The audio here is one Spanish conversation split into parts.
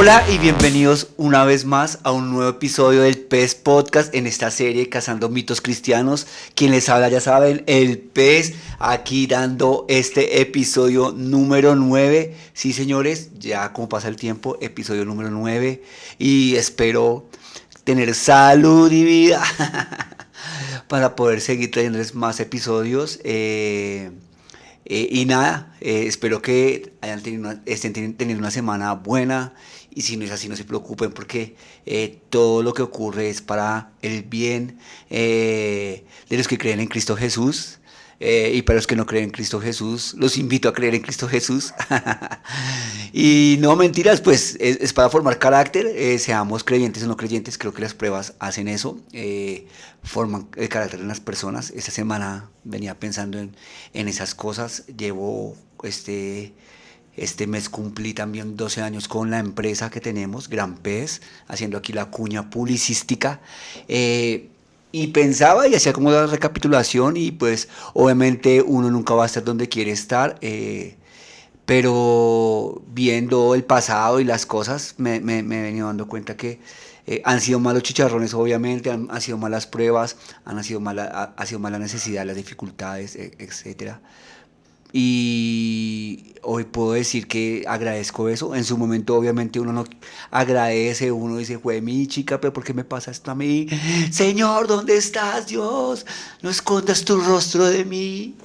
Hola y bienvenidos una vez más a un nuevo episodio del PES Podcast en esta serie Cazando Mitos Cristianos. Quien les habla ya saben, el PES, aquí dando este episodio número 9. Sí señores, ya como pasa el tiempo, episodio número 9 y espero tener salud y vida para poder seguir trayéndoles más episodios. Y nada, espero que estén teniendo una semana buena y si no es así no se preocupen porque todo lo que ocurre es para el bien de los que creen en Cristo Jesús. Y para los que no creen en Cristo Jesús, los invito a creer en Cristo Jesús. Y no mentiras, pues es para formar carácter, seamos creyentes o no creyentes, creo que las pruebas hacen eso, forman el carácter en las personas. Esta semana venía pensando en esas cosas, llevo este mes cumplí también 12 años con la empresa que tenemos, Gran Pez, haciendo aquí la cuña publicística. Y pensaba y hacía como la recapitulación y pues obviamente uno nunca va a estar donde quiere estar, pero viendo el pasado y las cosas me he venido dando cuenta que han sido malos chicharrones, obviamente, han sido malas pruebas, ha sido mala necesidad, las dificultades, etcétera. Y hoy puedo decir que agradezco eso. En su momento, obviamente, uno no agradece, uno dice, fue mi chica, pero ¿por qué me pasa esto a mí? Señor, ¿dónde estás, Dios? No escondas tu rostro de mí.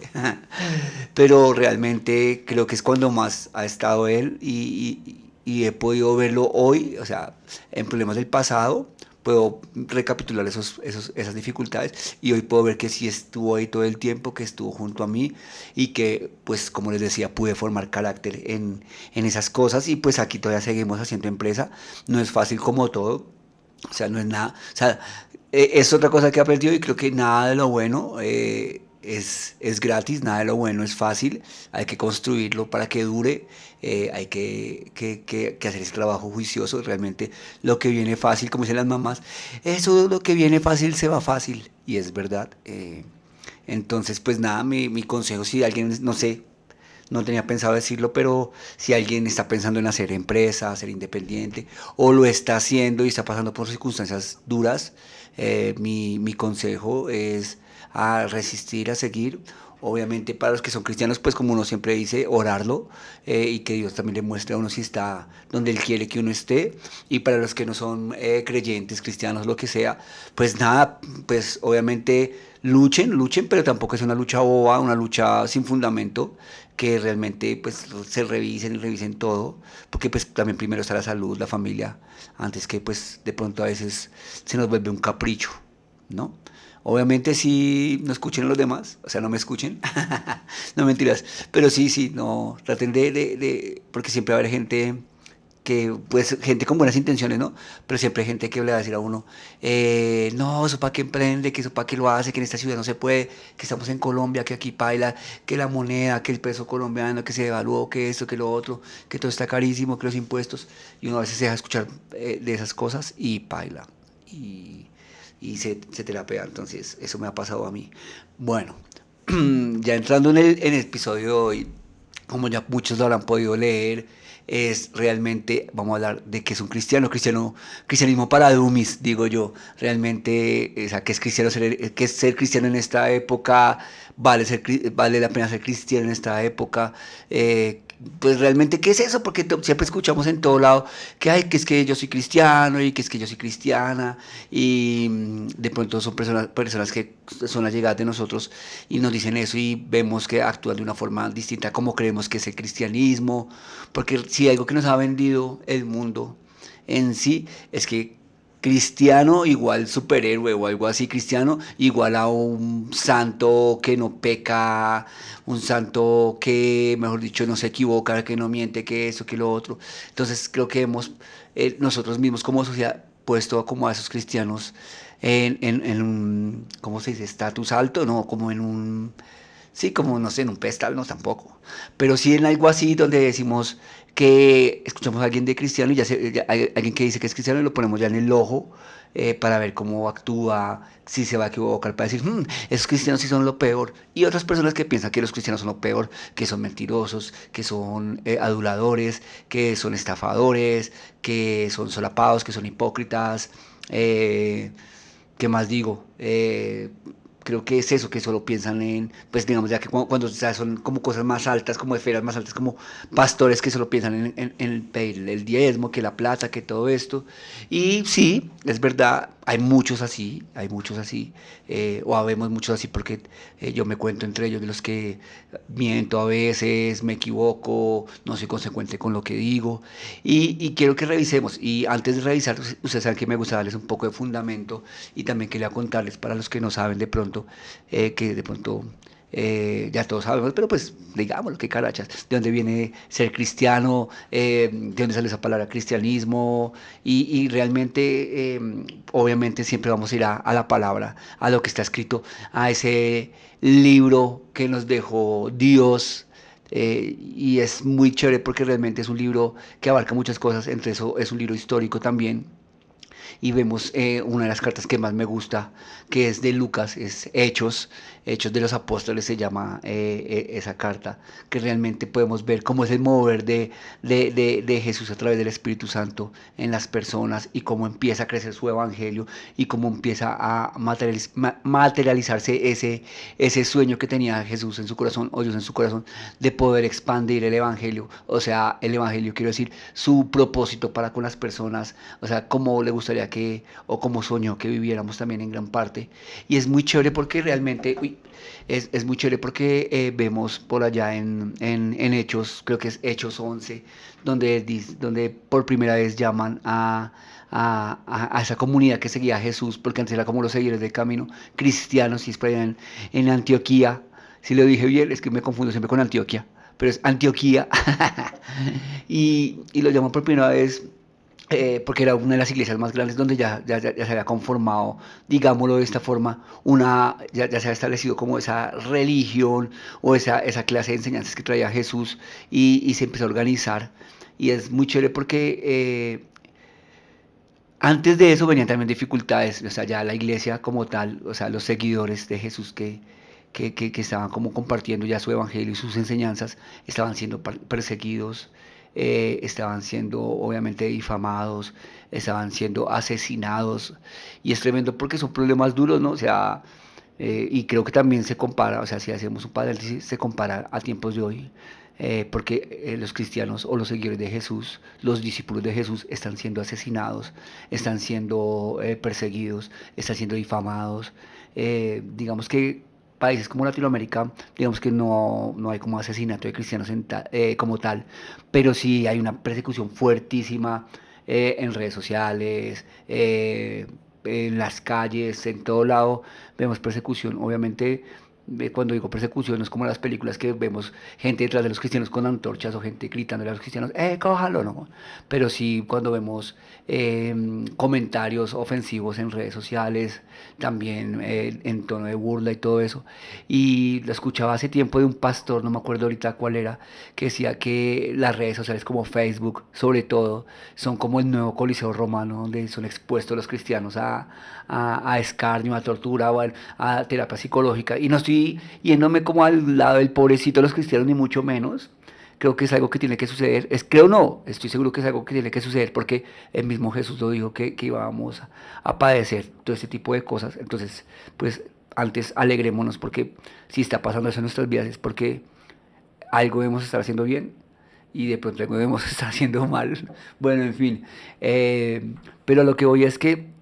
Pero realmente creo que es cuando más ha estado él y he podido verlo hoy, o sea, en problemas del pasado puedo recapitular esas dificultades y hoy puedo ver que sí estuvo ahí todo el tiempo, que estuvo junto a mí y que, pues, como les decía, pude formar carácter en esas cosas y pues aquí todavía seguimos haciendo empresa. No es fácil como todo, o sea, no es nada, o sea, es otra cosa que he aprendido y creo que nada de lo bueno es gratis, nada de lo bueno es fácil, hay que construirlo para que dure, hay que hacer ese trabajo juicioso, realmente lo que viene fácil, como dicen las mamás, eso lo que viene fácil se va fácil, y es verdad. Entonces, pues nada, mi consejo, si alguien, no sé, no tenía pensado decirlo, pero si alguien está pensando en hacer empresa, ser independiente, o lo está haciendo y está pasando por circunstancias duras, mi consejo es a resistir, a seguir. Obviamente para los que son cristianos, pues como uno siempre dice, orarlo y que Dios también le muestre a uno si está donde Él quiere que uno esté. Y para los que no son creyentes, cristianos, lo que sea, pues nada, pues obviamente luchen, pero tampoco es una lucha boba, una lucha sin fundamento, que realmente pues se revisen y revisen todo, porque pues también primero está la salud, la familia, antes que pues de pronto a veces se nos vuelve un capricho, ¿no? Obviamente sí, no escuchen a los demás, o sea, no me escuchen, no mentiras, pero sí, no, traten porque siempre va a haber gente que, pues, gente con buenas intenciones, ¿no? Pero siempre hay gente que le va a decir a uno, no, eso para qué emprende, que eso para qué lo hace, que en esta ciudad no se puede, que estamos en Colombia, que aquí paila, que la moneda, que el peso colombiano, que se devaluó, que esto, que lo otro, que todo está carísimo, que los impuestos, y uno a veces se deja escuchar de esas cosas y paila, y, y se terapea, entonces eso me ha pasado a mí. Bueno, ya entrando en el episodio de hoy, como ya muchos lo habrán podido leer, es realmente, vamos a hablar de qué es un cristianismo para dummies, digo yo, realmente, o sea, qué es cristiano, qué es ser cristiano en esta época, vale la pena ser cristiano en esta época, pues realmente, ¿qué es eso? Porque siempre escuchamos en todo lado que, ay, que es que yo soy cristiano y que es que yo soy cristiana y de pronto son personas que son allegadas de nosotros y nos dicen eso y vemos que actúan de una forma distinta a como creemos que es el cristianismo, porque si algo que nos ha vendido el mundo en sí es que cristiano igual superhéroe o algo así, cristiano igual a un santo que no peca, un santo que, mejor dicho, no se equivoca, que no miente, que eso, que lo otro. Entonces creo que hemos nosotros mismos como sociedad puesto como a esos cristianos en un, ¿cómo se dice? Estatus alto, no, como en un, Sí, como no sé, en un pedestal no tampoco. Pero sí en algo así donde decimos que escuchamos a alguien de cristiano y ya hay alguien que dice que es cristiano y lo ponemos ya en el ojo para ver cómo actúa, si se va a equivocar, para decir, esos cristianos sí son lo peor. Y otras personas que piensan que los cristianos son lo peor, que son mentirosos, que son aduladores, que son estafadores, que son solapados, que son hipócritas. eh, ¿Qué más digo? Creo que es eso, que solo piensan en, pues digamos, ya que cuando ya son como cosas más altas, como esferas más altas, como pastores que solo piensan en pedir el diezmo, que la plata, que todo esto. Y sí, es verdad, hay muchos así, o habemos muchos así porque yo me cuento entre ellos de los que miento a veces, me equivoco, no soy consecuente con lo que digo. Y quiero que revisemos, y antes de revisar, ustedes saben que me gusta darles un poco de fundamento y también quería contarles para los que no saben de pronto, que de pronto ya todos sabemos, pero pues digámoslo, qué carachas, de dónde viene ser cristiano, de dónde sale esa palabra cristianismo, y realmente, obviamente siempre vamos a ir a la palabra, a lo que está escrito, a ese libro que nos dejó Dios. Y es muy chévere porque realmente es un libro que abarca muchas cosas, entre eso es un libro histórico también, y vemos una de las cartas que más me gusta, que es de Lucas, es Hechos, Hechos de los Apóstoles se llama esa carta, que realmente podemos ver cómo es el mover de Jesús a través del Espíritu Santo en las personas y cómo empieza a crecer su evangelio y cómo empieza a materializarse ese sueño que tenía Jesús en su corazón, o Dios en su corazón, de poder expandir el evangelio, o sea, el evangelio, quiero decir, su propósito para con las personas, o sea, cómo le gustaría que, o cómo soñó que viviéramos también en gran parte. Y es muy chévere porque realmente, es muy chévere porque vemos por allá en Hechos, creo que es Hechos 11, donde por primera vez llaman a esa comunidad que seguía a Jesús, porque antes era como los seguidores del camino, cristianos, y es por allá en Antioquía. Si lo dije bien, es que me confundo siempre con Antioquia, pero es Antioquía. Y lo llaman por primera vez porque era una de las iglesias más grandes donde ya se había conformado, digámoslo de esta forma, ya se había establecido como esa religión o esa clase de enseñanzas que traía Jesús, y se empezó a organizar. Y es muy chévere porque antes de eso venían también dificultades, o sea, ya la iglesia como tal, o sea, los seguidores de Jesús que estaban como compartiendo ya su evangelio y sus enseñanzas, estaban siendo perseguidos, estaban siendo obviamente difamados, estaban siendo asesinados, y es tremendo porque son problemas duros, ¿no? O sea, y creo que también se compara, o sea, si hacemos un paréntesis, se compara a tiempos de hoy, porque los cristianos o los seguidores de Jesús, los discípulos de Jesús, están siendo asesinados, están siendo perseguidos, están siendo difamados. Digamos que países como Latinoamérica, digamos que no hay como asesinato de cristianos como tal, pero sí hay una persecución fuertísima en redes sociales, en las calles, en todo lado vemos persecución. Obviamente, cuando digo persecución, no es como las películas que vemos gente detrás de los cristianos con antorchas o gente gritando a los cristianos, cójalo, no. Pero sí, cuando vemos comentarios ofensivos en redes sociales, también en tono de burla y todo eso. Y lo escuchaba hace tiempo de un pastor, no me acuerdo ahorita cuál era, que decía que las redes sociales como Facebook, sobre todo, son como el nuevo Coliseo Romano, donde son expuestos los cristianos a escarnio, a tortura, o a terapia psicológica. Y no estoy yéndome como al lado del pobrecito de los cristianos, ni mucho menos. Creo que es algo que tiene que suceder. Creo no, estoy seguro que es algo que tiene que suceder porque el mismo Jesús lo dijo que íbamos a padecer todo este tipo de cosas. Entonces, pues antes alegrémonos porque si está pasando eso en nuestras vidas es porque algo debemos estar haciendo bien y de pronto algo debemos estar haciendo mal. Bueno, en fin. Pero lo que voy es que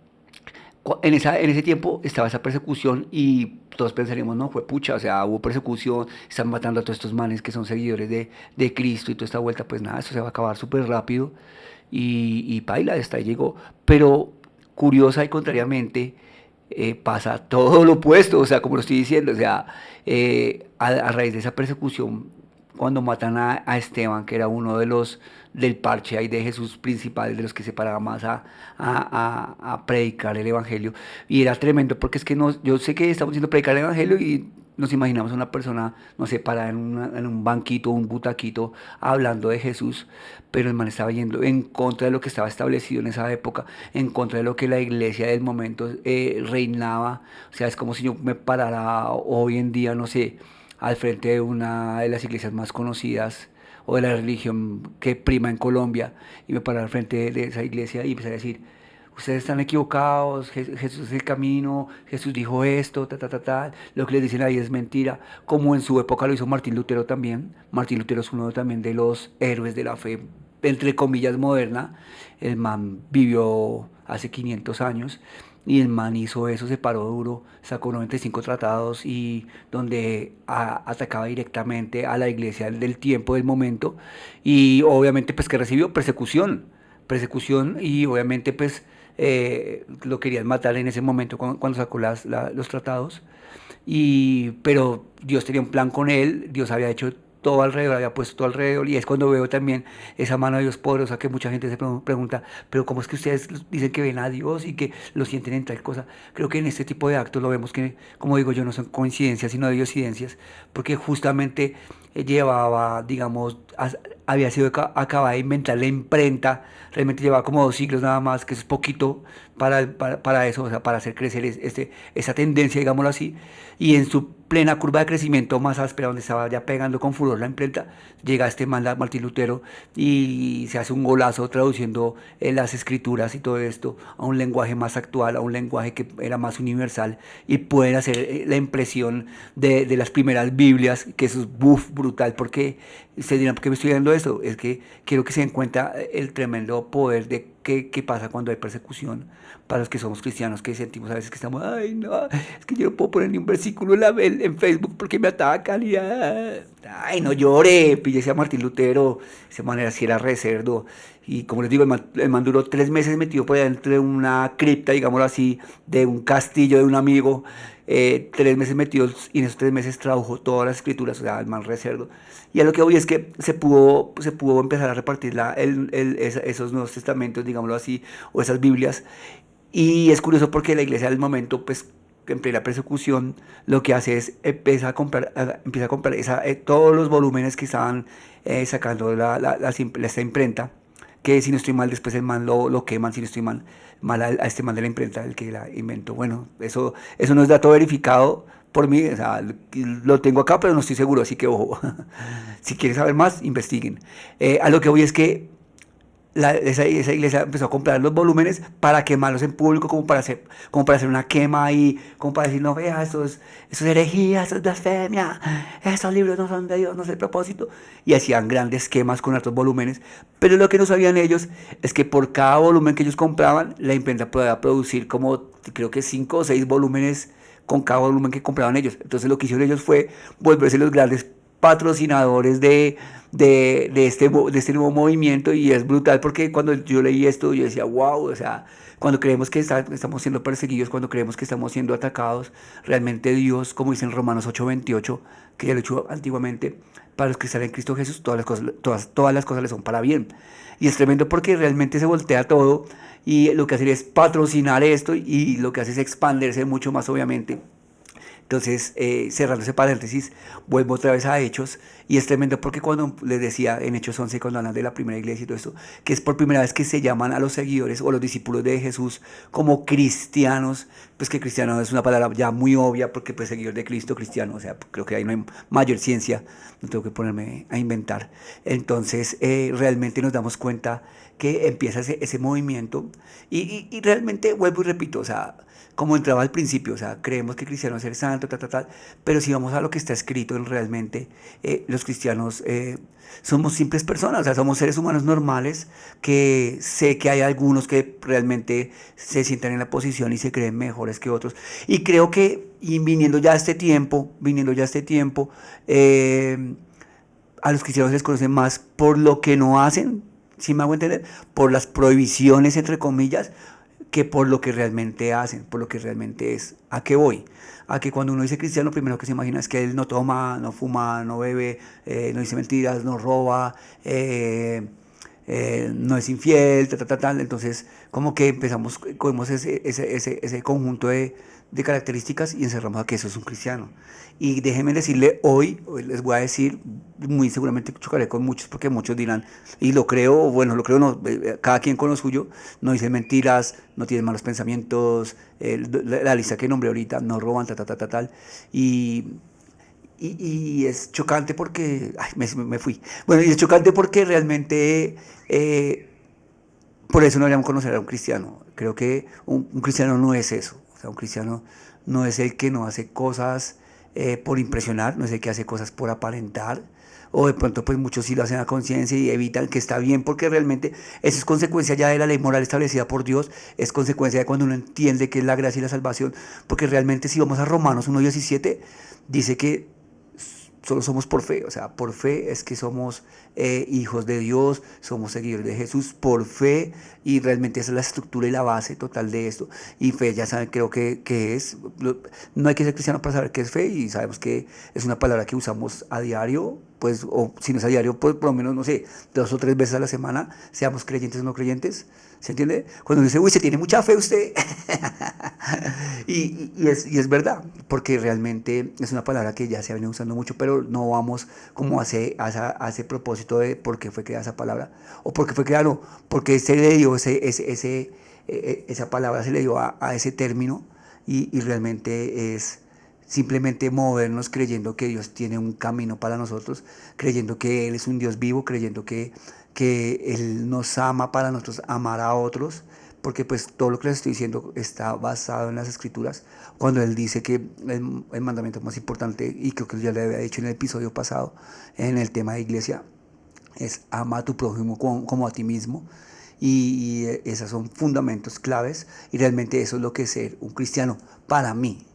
en ese tiempo estaba esa persecución y todos pensaríamos, no, fue pucha, o sea, hubo persecución, están matando a todos estos manes que son seguidores de Cristo y toda esta vuelta, pues nada, eso se va a acabar súper rápido y paila, hasta ahí llegó. Pero curiosa y contrariamente, pasa todo lo opuesto, o sea, como lo estoy diciendo, o sea, a raíz de esa persecución, cuando matan a Esteban, que era uno de los del parche ahí de Jesús principal, de los que se paraba más a predicar el Evangelio, y era tremendo, porque es que no, yo sé que estamos diciendo predicar el Evangelio y nos imaginamos a una persona, no sé, parada en un banquito, un butaquito, hablando de Jesús, pero el man estaba yendo en contra de lo que estaba establecido en esa época, en contra de lo que la iglesia del momento reinaba. O sea, es como si yo me parara hoy en día, no sé, al frente de una de las iglesias más conocidas o de la religión que prima en Colombia y me parara al frente de esa iglesia y empezar a decir, ustedes están equivocados, Jesús es el camino, Jesús dijo esto, ta, ta, ta, ta, lo que les dicen ahí es mentira, como en su época lo hizo Martín Lutero también. Martín Lutero es uno también de los héroes de la fe, entre comillas, moderna. El man vivió hace 500 años y el man hizo eso, se paró duro, sacó 95 tratados y donde atacaba directamente a la iglesia del tiempo, del momento, y obviamente pues que recibió persecución y obviamente pues lo querían matar en ese momento cuando sacó los tratados. Pero Dios tenía un plan con él, Dios había hecho todo alrededor, había puesto todo alrededor, y es cuando veo también esa mano de Dios poderosa que mucha gente se pregunta, pero ¿cómo es que ustedes dicen que ven a Dios y que lo sienten en tal cosa? Creo que en este tipo de actos lo vemos que, como digo yo, no son coincidencias, sino diosidencias, porque justamente llevaba, digamos, había sido acabada de inventar la imprenta, realmente llevaba como 2 siglos nada más, que es poquito para eso, o sea, para hacer crecer esa tendencia, digámoslo así, y en su plena curva de crecimiento más áspera, donde estaba ya pegando con furor la imprenta, llega este man, Martín Lutero, y se hace un golazo traduciendo las escrituras y todo esto a un lenguaje más actual, a un lenguaje que era más universal, y pueden hacer la impresión de las primeras Biblias, que eso es brutal, porque se dirán, ¿por qué me estoy dando esto? Es que quiero que se den cuenta el tremendo poder de qué pasa cuando hay persecución para los que somos cristianos, que sentimos a veces que estamos, ay, no, es que yo no puedo poner ni un versículo en Facebook porque me atacan y, ay, no llore, píllese a Martín Lutero, de esa manera si era re cerdo. Y como les digo, el man duró 3 meses metido por dentro de una cripta, digámoslo así, de un castillo de un amigo, 3 meses metidos, y en esos 3 meses tradujo todas las escrituras, o sea, el man re cerdo. Y a lo que voy es que se pudo empezar a repartir esos nuevos testamentos, digámoslo así, o esas Biblias. Y es curioso porque la iglesia del momento, pues en plena persecución, lo que hace es empieza a comprar todos los volúmenes que estaban sacando esta imprenta, que si no estoy mal, después el man lo queman, si no estoy mal a este man de la imprenta, el que la inventó. Bueno, eso no es dato verificado por mí, o sea, lo tengo acá, pero no estoy seguro, así que ojo, si quieres saber más, investiguen. A lo que voy es que esa iglesia empezó a comprar los volúmenes para quemarlos en público, como para hacer una quema y como para decir, no vea, eso es herejía, eso es blasfemia, esos libros no son de Dios, no es el propósito. Y hacían grandes quemas con otros volúmenes, pero lo que no sabían ellos es que por cada volumen que ellos compraban, la imprenta podía producir como, creo que 5 o 6 volúmenes con cada volumen que compraban ellos. Entonces lo que hicieron ellos fue volverse los grandes patrocinadores de este nuevo movimiento, y es brutal porque cuando yo leí esto yo decía, wow, o sea, cuando creemos que estamos siendo perseguidos, cuando creemos que estamos siendo atacados, realmente Dios, como dice en Romanos 8:28, que ya lo he hecho antiguamente, para los que están en Cristo Jesús, todas las cosas les son para bien. Y es tremendo porque realmente se voltea todo y lo que hace es patrocinar esto y lo que hace es expandirse mucho más, obviamente. Entonces, cerrando ese paréntesis, vuelvo otra vez a Hechos, y es tremendo porque cuando les decía en Hechos 11, cuando hablan de la primera iglesia y todo esto, que es por primera vez que se llaman a los seguidores o los discípulos de Jesús como cristianos, pues que cristiano es una palabra ya muy obvia porque pues seguidor de Cristo, cristiano, o sea, creo que ahí no hay mayor ciencia, no tengo que ponerme a inventar. Entonces, realmente nos damos cuenta que empieza ese movimiento y realmente vuelvo y repito, o sea, como entraba al principio, o sea, creemos que cristiano es ser santo, tal, tal, tal, pero si vamos a lo que está escrito en realmente, los cristianos somos simples personas, o sea, somos seres humanos normales, que sé que hay algunos que realmente se sientan en la posición y se creen mejores que otros, y creo que, y viniendo ya este tiempo, a los cristianos se les conoce más por lo que no hacen, si me hago entender, por las prohibiciones, entre comillas, que por lo que realmente hacen, por lo que realmente es. ¿A qué voy? A que cuando uno dice cristiano, lo primero que se imagina es que él no toma, no fuma, no bebe, no dice mentiras, no roba, no es infiel, tal. Entonces, como que empezamos, cogemos ese conjunto de características y encerramos a que eso es un cristiano. Y déjenme decirle, hoy les voy a decir, muy seguramente chocaré con muchos, porque muchos dirán, y lo creo, bueno, lo creo no, cada quien con lo suyo, no dice mentiras, no tiene malos pensamientos, la lista que nombré ahorita, no roban, tal. Y, y es chocante porque, ay, me fui. Bueno, y es chocante porque realmente por eso no deberíamos conocer a un cristiano. Creo que un cristiano no es eso. O sea, un cristiano no es el que no hace cosas por impresionar, no es el que hace cosas por aparentar. O de pronto pues muchos sí lo hacen a conciencia y evitan que está bien porque realmente eso es consecuencia ya de la ley moral establecida por Dios, es consecuencia de cuando uno entiende que es la gracia y la salvación, porque realmente si vamos a Romanos 1:17 dice que solo somos por fe, o sea, por fe es que somos hijos de Dios, somos seguidores de Jesús por fe y realmente esa es la estructura y la base total de esto. Y fe, ya saben, creo que es, no hay que ser cristiano para saber qué es fe y sabemos que es una palabra que usamos a diario, pues, o si no es a diario, pues por lo menos, no sé, 2 o 3 veces a la semana, seamos creyentes o no creyentes. ¿Se entiende? Cuando dice, uy, se tiene mucha fe usted. y es verdad, porque realmente es una palabra que ya se ha venido usando mucho, pero no vamos como a ese propósito de por qué fue creada esa palabra, o por qué fue creada, no, porque se le dio esa palabra, se le dio a ese término, y realmente es simplemente movernos creyendo que Dios tiene un camino para nosotros, creyendo que Él es un Dios vivo, creyendo que Él nos ama para nosotros amar a otros, porque pues todo lo que les estoy diciendo está basado en las escrituras, cuando Él dice que el mandamiento más importante, y creo que ya le había dicho en el episodio pasado, en el tema de iglesia, es ama a tu prójimo como a ti mismo, y esos son fundamentos claves, y realmente eso es lo que es ser un cristiano para mí,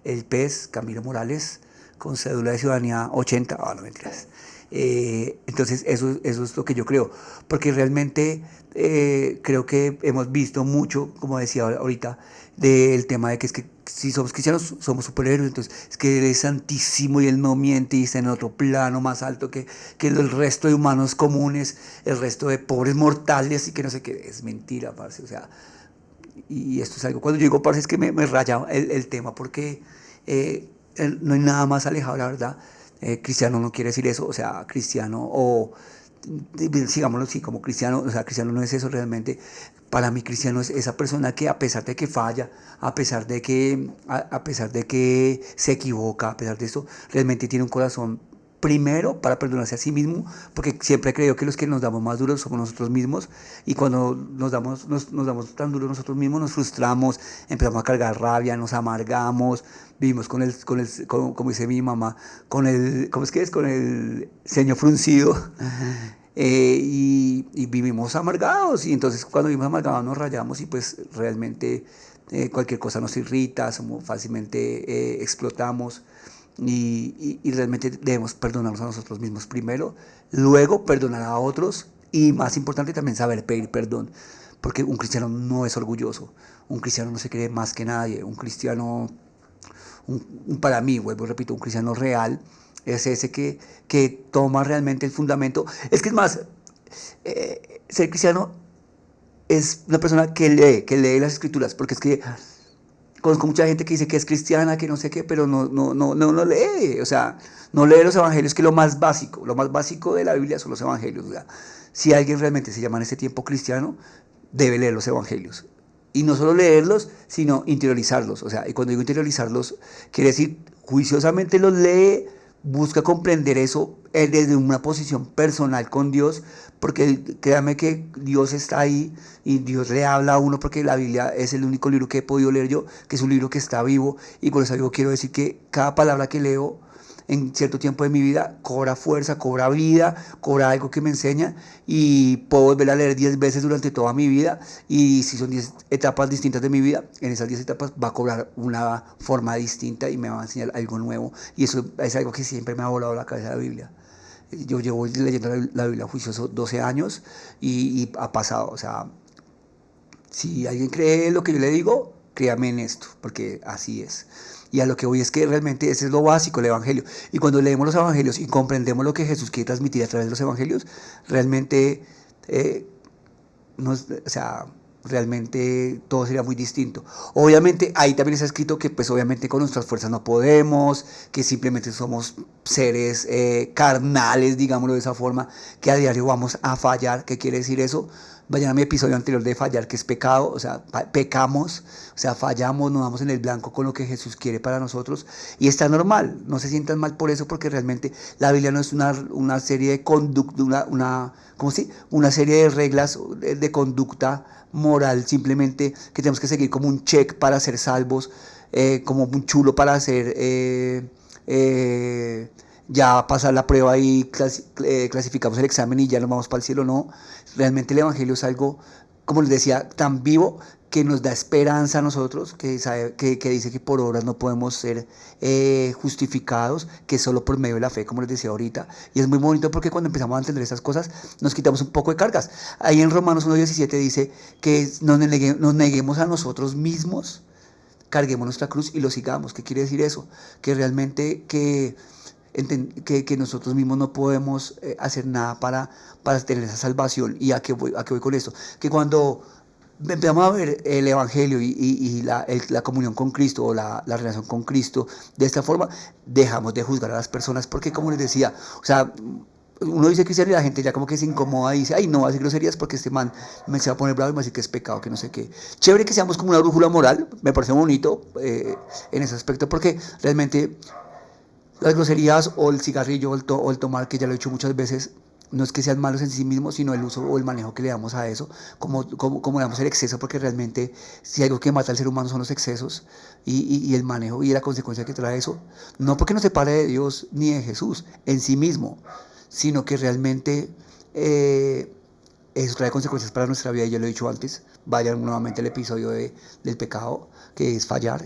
el pez Camilo Morales, con cédula de ciudadanía 80, no mentiras. Entonces eso es lo que yo creo, porque realmente creo que hemos visto mucho, como decía ahorita, del tema de que es que si somos cristianos somos superhéroes, entonces es que Él es santísimo y Él no miente y está en otro plano más alto que el resto de humanos comunes, el resto de pobres mortales y que no sé qué, es mentira, parce, o sea, y esto es algo, cuando yo digo parce es que me raya el tema porque no hay nada más alejado, la verdad. Cristiano no quiere decir eso, o sea, cristiano o sigámoslo así, como cristiano, o sea, cristiano no es eso realmente. Para mí cristiano es esa persona que a pesar de que falla, a pesar de que se equivoca, a pesar de esto, realmente tiene un corazón primero para perdonarse a sí mismo, porque siempre creo que los que nos damos más duros somos nosotros mismos, y cuando nos damos tan duros nosotros mismos, nos frustramos, empezamos a cargar rabia, nos amargamos, vivimos como dice mi mamá, ¿cómo es que es? Con el ceño fruncido. Y vivimos amargados, y entonces cuando vivimos amargados nos rayamos y pues realmente cualquier cosa nos irrita, fácilmente explotamos, y realmente debemos perdonarnos a nosotros mismos primero, luego perdonar a otros, y más importante también saber pedir perdón, porque un cristiano no es orgulloso, un cristiano no se cree más que nadie, un cristiano, para mí, vuelvo, repito, un cristiano real es ese que toma realmente el fundamento. Es que es más, ser cristiano es una persona que lee las escrituras, porque es que conozco mucha gente que dice que es cristiana, que no sé qué, pero no lee, o sea, no lee los evangelios, que es lo más básico de la Biblia son los evangelios. O sea, si alguien realmente se llama en este tiempo cristiano, debe leer los evangelios. Y no solo leerlos, sino interiorizarlos. O sea, y cuando digo interiorizarlos, quiere decir juiciosamente los lee, busca comprender eso desde una posición personal con Dios, porque créame que Dios está ahí y Dios le habla a uno, porque la Biblia es el único libro que he podido leer yo, que es un libro que está vivo, y con eso yo quiero decir que cada palabra que leo en cierto tiempo de mi vida cobra fuerza, cobra vida, cobra algo que me enseña, y puedo volver a leer 10 veces durante toda mi vida, y si son 10 etapas distintas de mi vida, en esas 10 etapas va a cobrar una forma distinta y me va a enseñar algo nuevo, y eso es algo que siempre me ha volado la cabeza de la Biblia. Yo llevo leyendo la Biblia juicioso 12 años y ha pasado, o sea, si alguien cree lo que yo le digo, Créame en esto, porque así es. Y a lo que voy es que realmente ese es lo básico, el Evangelio. Y cuando leemos los Evangelios y comprendemos lo que Jesús quiere transmitir a través de los Evangelios, realmente eh, o sea, realmente todo sería muy distinto. Obviamente ahí también está escrito que pues obviamente con nuestras fuerzas no podemos, que simplemente somos seres carnales, digámoslo de esa forma, que a diario vamos a fallar. ¿Qué quiere decir eso? Vayan a mi episodio anterior de fallar, que es pecado, o sea, pecamos, o sea, fallamos, nos damos en el blanco con lo que Jesús quiere para nosotros y está normal, no se sientan mal por eso porque realmente la Biblia no es una serie de conducta, ¿cómo se? Una serie de reglas de conducta moral, simplemente que tenemos que seguir como un check para ser salvos, como un chulo para ser... ya pasar la prueba y clasificamos el examen y ya nos vamos para el cielo, no. Realmente el Evangelio es algo, como les decía, tan vivo que nos da esperanza a nosotros, que dice que por obras no podemos ser justificados, que solo por medio de la fe, como les decía ahorita. Y es muy bonito porque cuando empezamos a entender esas cosas, nos quitamos un poco de cargas. Ahí en Romanos 1:17 dice que nos neguemos a nosotros mismos, carguemos nuestra cruz y lo sigamos. ¿Qué quiere decir eso? Que realmente que nosotros mismos no podemos hacer nada para tener esa salvación. ¿Y a qué voy con esto? Que cuando empezamos a ver el Evangelio y la comunión con Cristo o la relación con Cristo de esta forma, dejamos de juzgar a las personas porque, como les decía, o sea, uno dice cristiano y la gente ya como que se incomoda y dice, ay, no va a decir groserías porque este man se va a poner bravo y va a decir que es pecado, que no sé qué. Chévere que seamos como una brújula moral, me parece bonito en ese aspecto porque realmente las groserías o el cigarrillo o el tomar, que ya lo he dicho muchas veces, no es que sean malos en sí mismos, sino el uso o el manejo que le damos a eso, como le damos el exceso, porque realmente si algo que mata al ser humano son los excesos y el manejo y la consecuencia que trae eso, no porque nos separe de Dios ni de Jesús en sí mismo, sino que realmente eso trae consecuencias para nuestra vida, y ya lo he dicho antes, vayan nuevamente al episodio del pecado, que es fallar.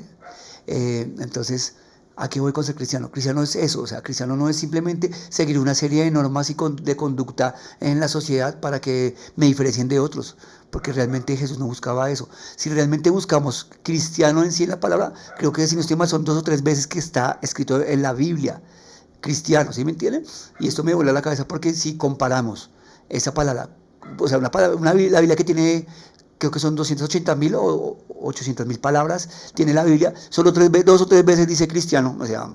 Entonces, ¿a qué voy con ser cristiano? Cristiano es eso, o sea, cristiano no es simplemente seguir una serie de normas y de conducta en la sociedad para que me diferencien de otros, porque realmente Jesús no buscaba eso. Si realmente buscamos cristiano en sí en la palabra, creo que si no estoy mal son 2 o 3 veces que está escrito en la Biblia, cristiano, ¿sí me entienden? Y esto me vuela la cabeza porque si comparamos esa palabra, o sea, la Biblia que tiene, creo que son 280.000 o 800.000 palabras, tiene la Biblia, solo 2 o 3 veces dice cristiano, o sea,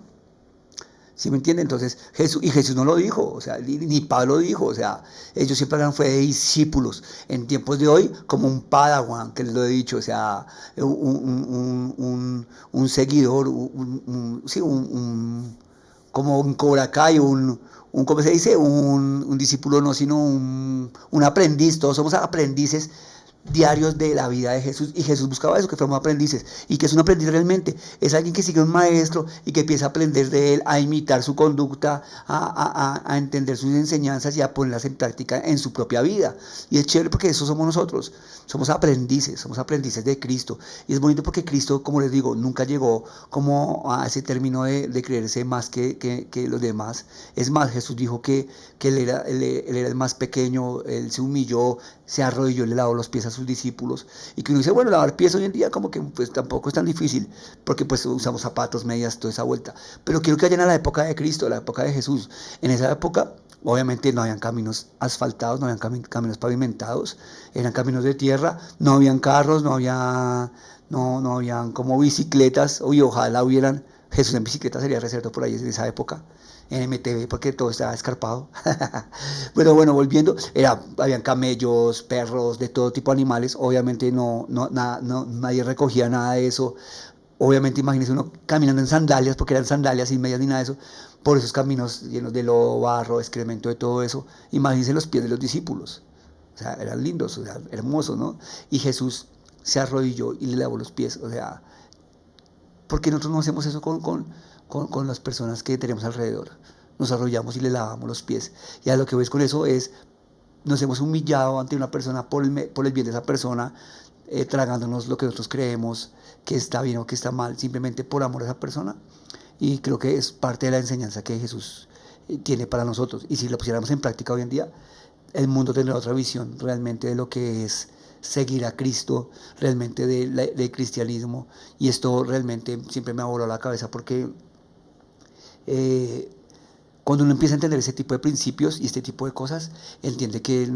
¿sí me entiende? Entonces, Jesús no lo dijo, o sea, ni Pablo dijo, o sea, ellos siempre hablan fue de discípulos, en tiempos de hoy, como un padawan, que les lo he dicho, o sea, un seguidor, sí, como un Cobra Kai, ¿cómo se dice? Un discípulo no, sino un aprendiz, todos somos aprendices diarios de la vida de Jesús, y Jesús buscaba eso, que fuéramos aprendices. ¿Y que es un aprendiz realmente? Es alguien que sigue a un maestro y que empieza a aprender de él, a imitar su conducta, a entender sus enseñanzas y a ponerlas en práctica en su propia vida. Y es chévere porque eso somos nosotros, somos aprendices de Cristo. Y es bonito porque Cristo, como les digo, nunca llegó como a ese término de creerse más que los demás. Es más, Jesús dijo que él era el más pequeño, él se humilló, se arrodilló y le lavó los pies a sus discípulos. Y que uno dice, bueno, lavar pies hoy en día como que pues tampoco es tan difícil, porque pues usamos zapatos, medias, toda esa vuelta. Pero quiero que vayan a la época de Cristo, la época de Jesús. En esa época, obviamente no habían caminos asfaltados, no habían caminos pavimentados, eran caminos de tierra, no habían carros, no habían como bicicletas, uy, ojalá hubieran. Jesús en bicicleta sería reservado por ahí en esa época, en MTV, porque todo estaba escarpado. Bueno, volviendo, habían camellos, perros, de todo tipo de animales. Obviamente nadie recogía nada de eso. Obviamente imagínense uno caminando en sandalias, porque eran sandalias sin medias ni nada de eso, por esos caminos llenos de lodo, barro, excremento, de todo eso. Imagínense los pies de los discípulos. O sea, eran lindos, o sea, hermosos, ¿no? Y Jesús se arrodilló y le lavó los pies. O sea, ¿por qué nosotros no hacemos eso con las personas que tenemos alrededor? Nos arrollamos y le lavamos los pies. Y a lo que ves con eso es, nos hemos humillado ante una persona por el bien de esa persona, tragándonos lo que nosotros creemos que está bien o que está mal, simplemente por amor a esa persona. Y creo que es parte de la enseñanza que Jesús tiene para nosotros. Y si lo pusiéramos en práctica hoy en día, el mundo tendrá otra visión realmente de lo que es seguir a Cristo realmente del cristianismo. Y esto realmente siempre me ha volado la cabeza porque eh, cuando uno empieza a entender ese tipo de principios y este tipo de cosas, entiende que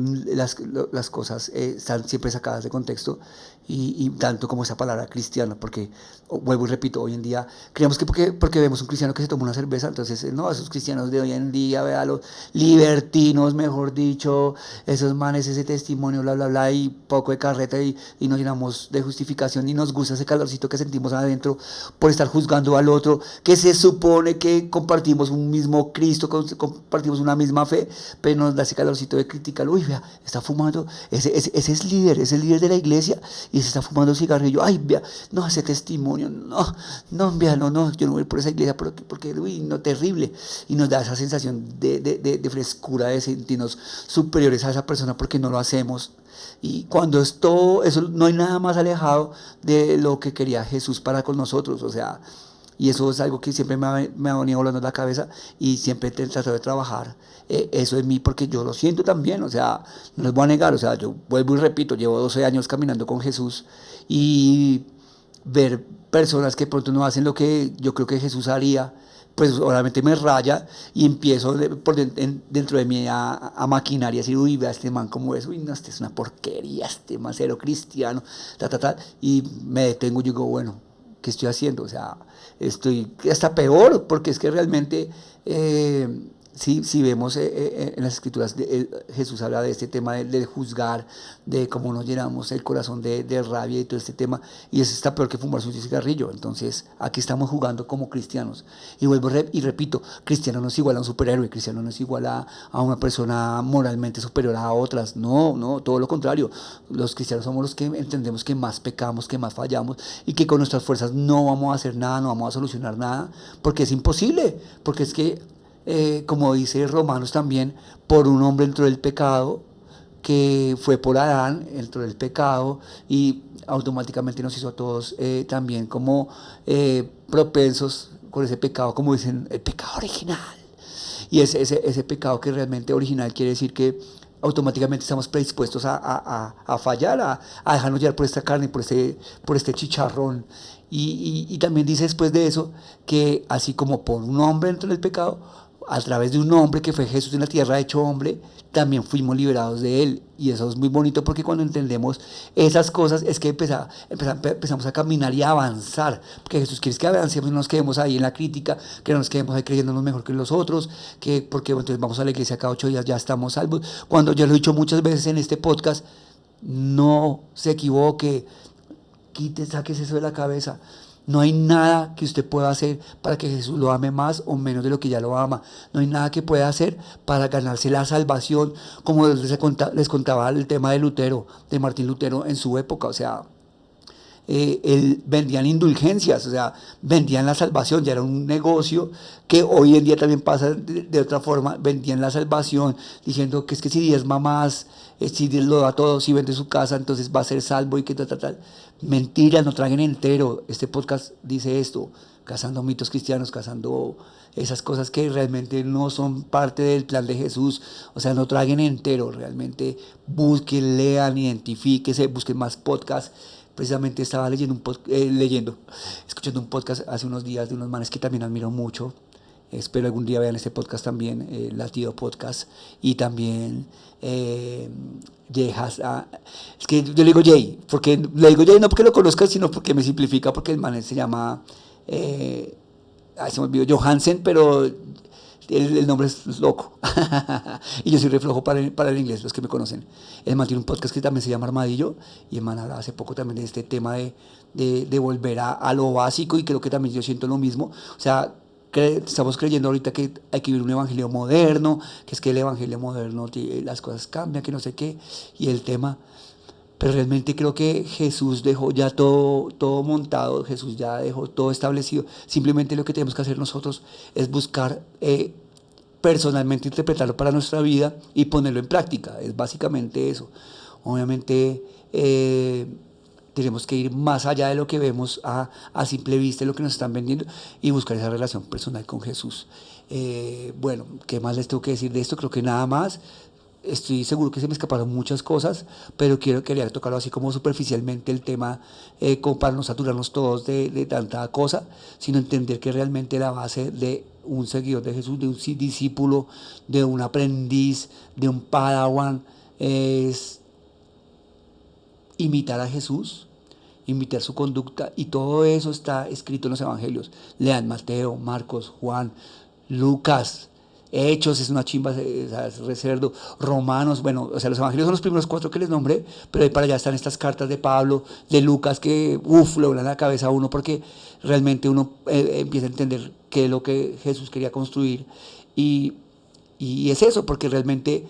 las cosas están siempre sacadas de contexto y tanto como esa palabra cristiano, porque vuelvo y repito, hoy en día creemos que porque vemos un cristiano que se toma una cerveza, entonces no, esos cristianos de hoy en día, vea los libertinos, mejor dicho, esos manes, ese testimonio, bla, bla, bla, y poco de carreta y nos llenamos de justificación y nos gusta ese calorcito que sentimos adentro por estar juzgando al otro, que se supone que compartimos un mismo Cristo, compartimos una misma fe, pero nos da ese calorcito de criticar, uy, vea, está fumando, ese es líder de la iglesia y se está fumando cigarrillo, ay, vea, no, ese testimonio, no, vea, no, yo no voy por esa iglesia porque uy, no, terrible, y nos da esa sensación de frescura, de sentirnos superiores a esa persona porque no lo hacemos. Y cuando es todo, eso no hay nada más alejado de lo que quería Jesús para con nosotros, o sea, y eso es algo que siempre me ha venido volando en la cabeza y siempre he tratado de trabajar eso en mí porque yo lo siento también, o sea, no les voy a negar, o sea, yo vuelvo y repito, llevo 12 años caminando con Jesús y ver personas que pronto no hacen lo que yo creo que Jesús haría, pues obviamente me raya y empiezo dentro de mí a maquinar y a decir, uy, vea este man como es, uy, no, este es una porquería, este man cero cristiano, y me detengo y digo, bueno, ¿qué estoy haciendo? O sea, estoy hasta peor, porque es que realmente, si vemos en las escrituras, Jesús habla de este tema de juzgar, de cómo nos llenamos el corazón de rabia y todo este tema, y eso está peor que fumarse un cigarrillo. Entonces, aquí estamos jugando como cristianos. Y vuelvo y repito, cristiano no es igual a un superhéroe, cristiano no es igual a una persona moralmente superior a otras, no, todo lo contrario. Los cristianos somos los que entendemos que más pecamos, que más fallamos, y que con nuestras fuerzas no vamos a hacer nada, no vamos a solucionar nada, porque es imposible, porque es que como dice Romanos también, por un hombre entró el pecado, que fue por Adán, entró el pecado y automáticamente nos hizo a todos también como propensos con ese pecado, como dicen, el pecado original. Y ese pecado que realmente original quiere decir que automáticamente estamos predispuestos a fallar, a dejarnos llevar por esta carne, por este chicharrón. Y también dice después de eso que así como por un hombre entró el pecado, a través de un hombre que fue Jesús en la tierra hecho hombre, también fuimos liberados de él. Y eso es muy bonito porque cuando entendemos esas cosas es que empezamos a caminar y a avanzar. Porque Jesús quiere que avancemos y no nos quedemos ahí en la crítica, que no nos quedemos ahí creyéndonos mejor que los otros, que porque entonces vamos a la iglesia cada 8 días ya estamos salvos. Cuando yo lo he dicho muchas veces en este podcast, no se equivoque, saques eso de la cabeza. No hay nada que usted pueda hacer para que Jesús lo ame más o menos de lo que ya lo ama. No hay nada que pueda hacer para ganarse la salvación, como les contaba el tema de Lutero, de Martín Lutero en su época. O sea, vendían indulgencias, o sea, vendían la salvación, ya era un negocio que hoy en día también pasa de otra forma, vendían la salvación diciendo que es que si diezma más, si Dios lo da todo, si vende su casa, entonces va a ser salvo y que tal. Mentira, no traguen entero. Este podcast dice esto, cazando mitos cristianos, cazando esas cosas que realmente no son parte del plan de Jesús. O sea, no traguen entero, realmente busquen, lean, identifíquense, busquen más podcasts. Precisamente estaba escuchando un podcast hace unos días de unos manes que también admiro mucho. Espero algún día vean este podcast también, Latido Podcast, y también es que yo le digo Jay, porque le digo Jay no porque lo conozca, sino porque me simplifica, porque el man se llama, se me olvidó, Johansen, pero el nombre es loco. Y yo soy reflejo para el inglés, los que me conocen. El man tiene un podcast que también se llama Armadillo, y el man hablaba hace poco también de este tema de volver a lo básico, y creo que también yo siento lo mismo. O sea, estamos creyendo ahorita que hay que vivir un evangelio moderno, que es que el evangelio moderno las cosas cambian, que no sé qué, y el tema. Pero realmente creo que Jesús dejó ya todo montado, Jesús ya dejó todo establecido. Simplemente lo que tenemos que hacer nosotros es buscar personalmente interpretarlo para nuestra vida y ponerlo en práctica. Es básicamente eso. Obviamente tenemos que ir más allá de lo que vemos a simple vista, de lo que nos están vendiendo, y buscar esa relación personal con Jesús. Bueno, ¿qué más les tengo que decir de esto? Creo que nada más. estoy seguro que se me escaparon muchas cosas, pero quería tocarlo así como superficialmente el tema, como para no saturarnos todos de tanta cosa, sino entender que realmente la base de un seguidor de Jesús, de un discípulo, de un aprendiz, de un padawan, es imitar a Jesús, imitar su conducta, y todo eso está escrito en los evangelios. Lean Mateo, Marcos, Juan, Lucas, Hechos es una chimba, es recerdo, Romanos, bueno, o sea, los evangelios son los primeros 4 que les nombré, pero ahí para allá están estas cartas de Pablo, de Lucas, que le vuelan la cabeza a uno, porque realmente uno empieza a entender qué es lo que Jesús quería construir, y, y es eso, porque realmente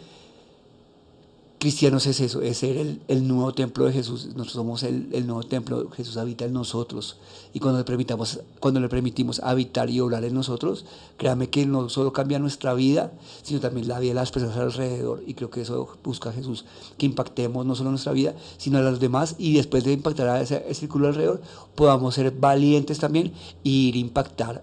cristianos es eso, es ser el nuevo templo de Jesús. Nosotros somos el nuevo templo, Jesús habita en nosotros, y cuando le permitimos habitar y obrar en nosotros, créame que no solo cambia nuestra vida, sino también la vida de las personas alrededor, y creo que eso busca Jesús, que impactemos no solo nuestra vida, sino a los demás, y después de impactar a ese círculo alrededor, podamos ser valientes también e ir a impactar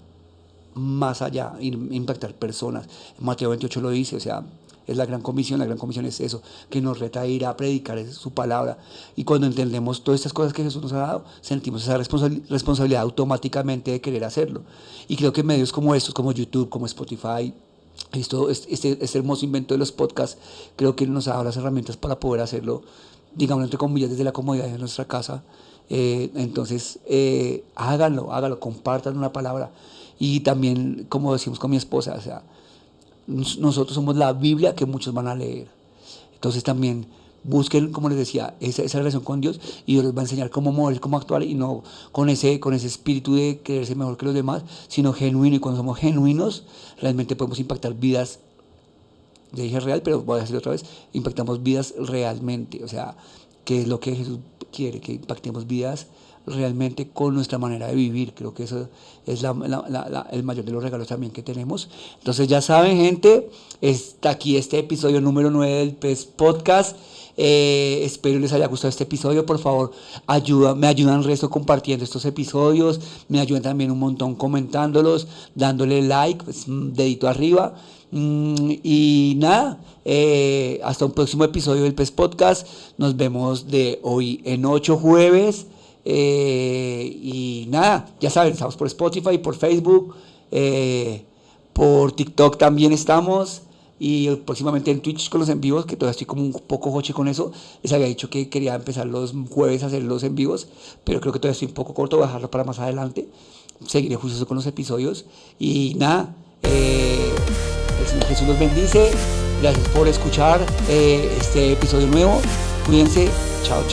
más allá, impactar personas. Mateo 28 lo dice, o sea, es la gran comisión es eso, que nos reta a ir a predicar su palabra, y cuando entendemos todas estas cosas que Jesús nos ha dado, sentimos esa responsabilidad automáticamente de querer hacerlo, y creo que medios como estos, como YouTube, como Spotify, este hermoso invento de los podcasts, creo que nos ha dado las herramientas para poder hacerlo, digamos entre comillas, desde la comodidad de nuestra casa. Entonces, háganlo, compartan una palabra, y también, como decimos con mi esposa, o sea, nosotros somos la Biblia que muchos van a leer. Entonces también busquen, como les decía, esa relación con Dios, y Dios les va a enseñar cómo mover, cómo actuar, y no con ese espíritu de creerse mejor que los demás, sino genuino. Y cuando somos genuinos, realmente podemos impactar vidas. Ya dije real, pero voy a decirlo otra vez, impactamos vidas realmente. O sea, ¿qué es lo que Jesús quiere? Que impactemos vidas realmente con nuestra manera de vivir. Creo que eso es el mayor de los regalos también que tenemos. Entonces ya saben, gente, está aquí este episodio número 9 del PES Podcast. Espero les haya gustado este episodio. Por favor, me ayudan el resto compartiendo estos episodios, me ayudan también un montón comentándolos, dándole like, pues, dedito arriba. Y nada, hasta un próximo episodio del PES Podcast. Nos vemos de hoy en 8 jueves. Y nada, ya saben, estamos por Spotify, por Facebook, por TikTok también estamos, y próximamente en Twitch con los en vivos, que todavía estoy como un poco hoche con eso. Les había dicho que quería empezar los jueves a hacer los en vivos, pero creo que todavía estoy un poco corto, voy a dejarlo para más adelante. Seguiré juicioso con los episodios, y nada, el Señor Jesús los bendice. Gracias por escuchar este episodio nuevo. Cuídense, chao.